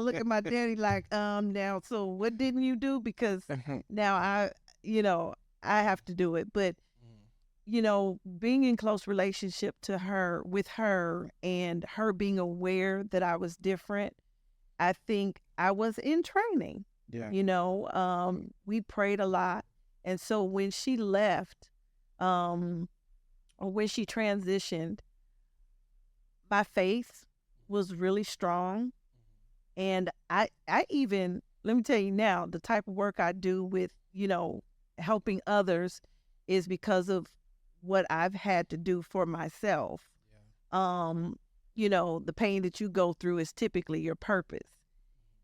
look at my daddy like, now, so what didn't you do? Because now you know, I have to do it. But, being in close relationship with her and her being aware that I was different, I think I was in training. Yeah. We prayed a lot. And so when she left, or when she transitioned, my faith was really strong. And I even, let me tell you now, the type of work I do with, helping others is because of what I've had to do for myself. Um, the pain that you go through is typically your purpose.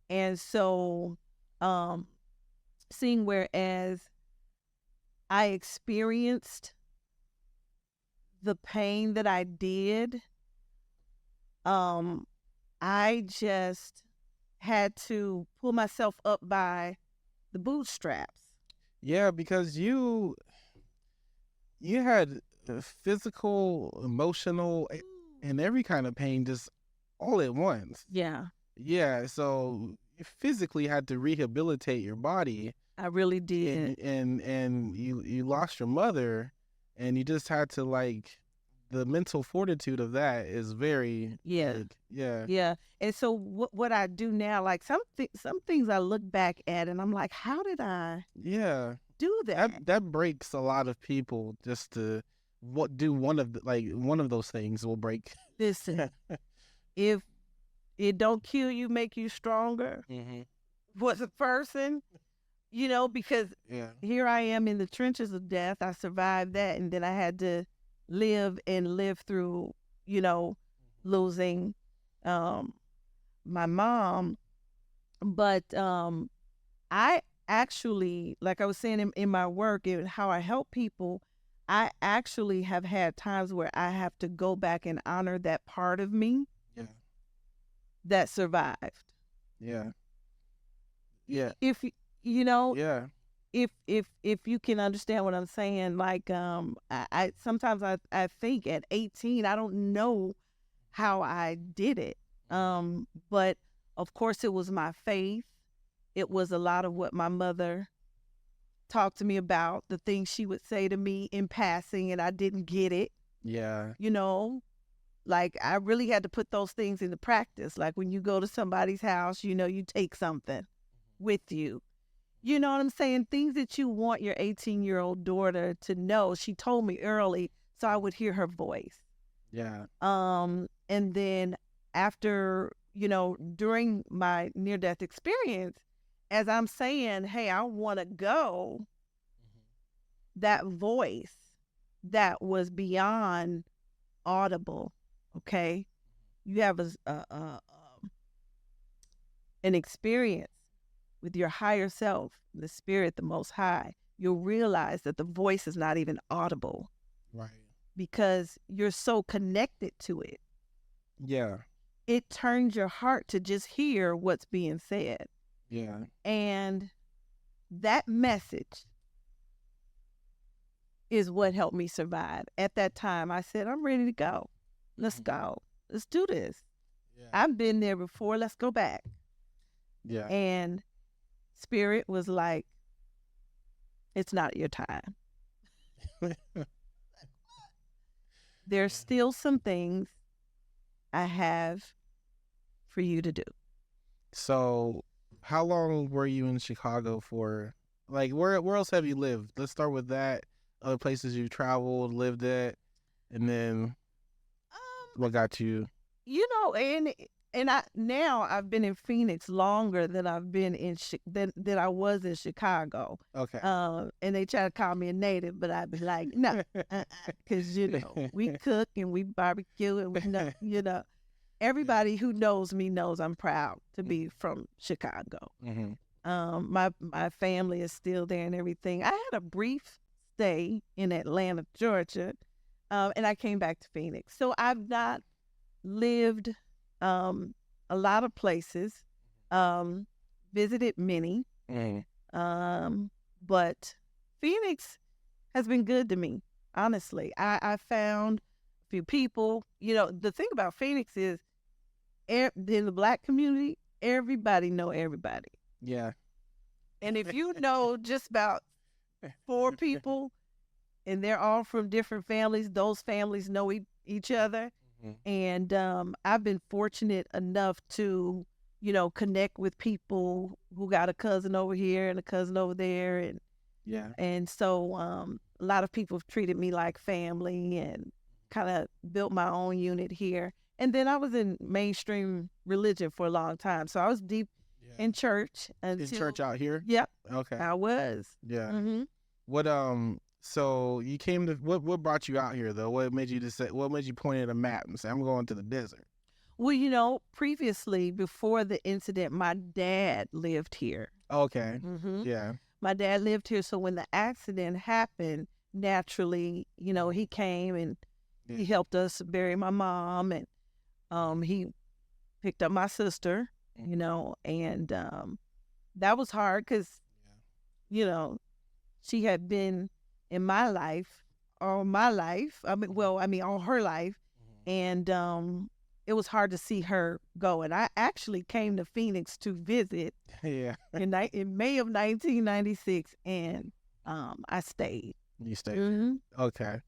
And so, um, seeing whereas I experienced the pain that I did, um, I just had to pull myself up by the bootstraps. Yeah, because you had physical, emotional, and every kind of pain just all at once. Yeah, Yeah, so you physically had to rehabilitate your body, I really did. and you lost your mother, and you just had to like the mental fortitude of that is very Yeah, like yeah yeah. And so what I do now, like some things I look back at and I'm like, how did I yeah do that? that breaks a lot of people just to what do one of those things will break. Listen, if it don't kill you, make you stronger. Mm-hmm. Was a person, because Yeah. here I am in the trenches of death. I survived that, and then I had to live through, you know, losing um, my mom. But I actually, like I was saying in my work and how I help people, I actually have had times where I have to go back and honor that part of me Yeah. that survived. Yeah. Yeah. If you know, Yeah. if you can understand what I'm saying, like I sometimes I think at 18 I don't know how I did it. But of course it was my faith. It was a lot of what my mother talked to me about, the things she would say to me in passing and I didn't get it, Yeah. you know? Like I really had to put those things into practice. Like when you go to somebody's house, you take something with you. You know what I'm saying? Things that you want your 18-year-old daughter to know. She told me early, so I would hear her voice. Yeah. And then after, during my near death experience, as I'm saying, hey, I want to go, that voice that was beyond audible, okay? You have an experience with your higher self, the spirit, the most high. You'll realize that the voice is not even audible Right. because you're so connected to it. Yeah. It turns your heart to just hear what's being said. Yeah. And that message is what helped me survive. At that time, I said, I'm ready to go. Let's go. Let's do this. Yeah. I've been there before. Let's go back. Yeah. And spirit was like, it's not your time. There's still some things I have for you to do. So, how long were you in Chicago for? Like, where else have you lived? Let's start with that. Other places you traveled, lived at, and then Um, what got you? and I now I've been in Phoenix longer than I've been than I was in Chicago. Okay. And they try to call me a native, but I'd be like, no, because we cook and we barbecue and we know, everybody who knows me knows I'm proud to be from Chicago. Mm-hmm. My family is still there and everything. I had a brief stay in Atlanta, Georgia, and I came back to Phoenix. So I've not lived a lot of places, um, visited many, Mm-hmm. but Phoenix has been good to me. Honestly, I found a few people. The thing about Phoenix is in the Black community, everybody know everybody. Yeah. And if you know just about 4 people and they're all from different families, those families know each other. Mhm. And I've been fortunate enough to, connect with people who got a cousin over here and a cousin over there. Yeah. And so a lot of people have treated me like family and kind of built my own unit here. And then I was in mainstream religion for a long time. So I was deep Yeah. in church In until, church out here? yep, Okay. I was. Yeah. hmm What so you came to what brought you out here though? What made you point at a map and say I'm going to the desert? Well, previously, before the incident, my dad lived here. Okay. hmm Yeah. My dad lived here. So when the accident happened, naturally, he came and he Yeah. helped us bury my mom, and he picked up my sister, and that was hard because, she had been in my life all my life. All her life. And it was hard to see her go. And I actually came to Phoenix to visit Yeah. in May of 1996, and I stayed. You stayed. hmm Okay.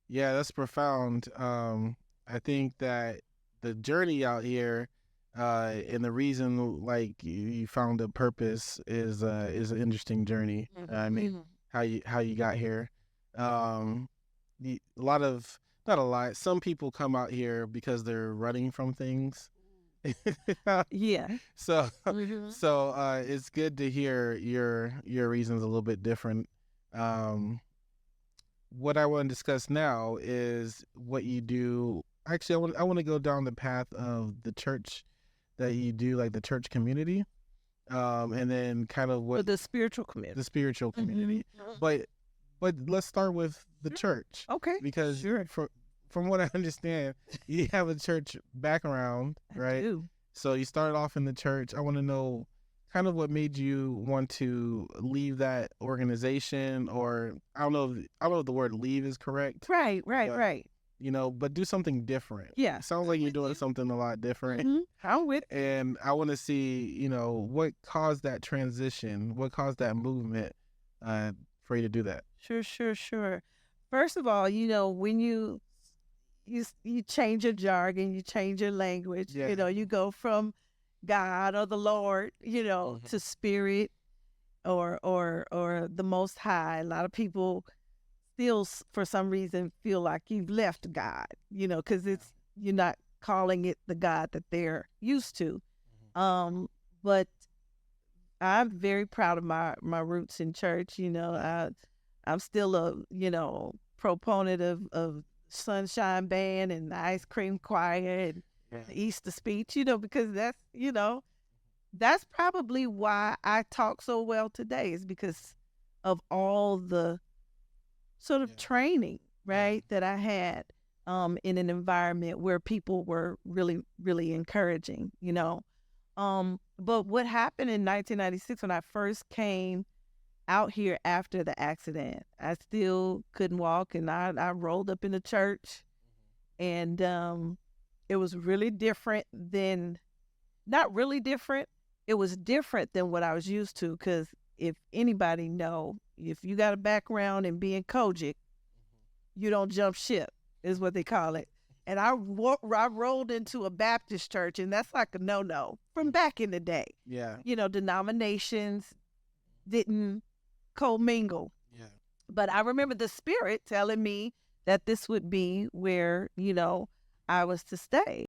Yeah, that's profound. I think that the journey out here, and the reason like you found a purpose is an interesting journey. I mean, how you got here. A lot of not a lot. Some people come out here because they're running from things. Yeah. So Mhm. so it's good to hear your reasons a little bit different. Um, what I want to discuss now is what you do. Actually, I want to go down the path of the church that you do, like the church community, and then kind of For what the spiritual community. the spiritual community. Mhm. But let's start with the church Okay. because Sure. from what I understand, you have a church background, I right? do. So you started off in the church. I want to know kind of what made you want to leave that organization, or I don't know if the word leave is correct, Right. but but do something different. Yeah. It sounds like you're doing something a lot different. I'm with. And I want to see, what caused that transition, what caused that movement for you to do that. Sure. First of all, when you change your jargon, you change your language. Yeah. You go from God or the Lord, to spirit or the Most High. A lot of people still, for some reason, feel like you've left God, because you're not calling it the God that they're used to. But I'm very proud of my roots in church. I'm still a proponent of Sunshine Band and the Ice Cream Choir and the Easter speech. Because that's probably why I talk so well today, is because of all the sort of training, right, that I had in an environment where people were really, really encouraging. But what happened in 1996 when I first came out here after the accident, I still couldn't walk, and I rolled up in the church, and it was really different than, not really different, it was different than what I was used to, because if anybody know, if you got a background in being Kojic, you don't jump ship, is what they call it. And I rolled into a Baptist church, and that's like a no-no from back in the day. Yeah. Denominations didn't commingle. Yeah. But I remember the Spirit telling me that this would be where, I was to stay.